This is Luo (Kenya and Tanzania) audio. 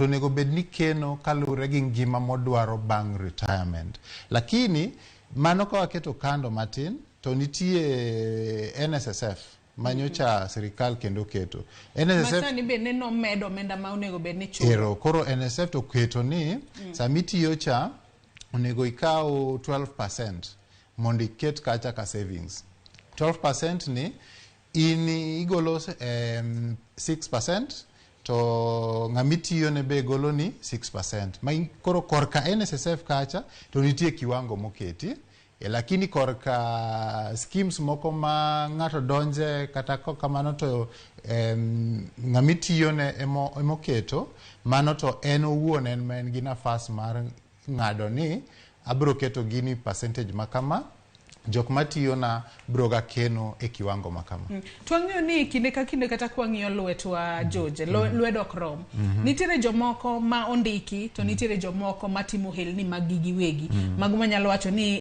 onego bed ni keno kalure gi ngima modwaro bang retirement. Lakini mano ka waketo kando matin to nitie Nssf manyocha sirikal kendo keto. Nssf masani be neno medo omenda ma onego bed ni chulo. Koro Nssf to keto ni samitiyo cha onego ikaw 12% mondo iket kacha ka savings. 12% ni igolo 6% to ngamitiyo ne be golo ni 6%. Koro korka Nssf kacha to nitie kiwango moketi. Lakini korka schemes moko ma ngato donje kata kamano to ngamitiyo ne emoketo mano to en owuon en gi nafas mar ngado ni abro keto gini percentage makama jok matiyo na broga keno e kiwango makama. Twang'eyo ni kinde ka kinde kata kwang'iyo lwetwa George, lwedo krom. Nitiere jomoko ma ondiki to nitiere jomoko matimo helni mag gigiwegi. Mago manyalo wacho ni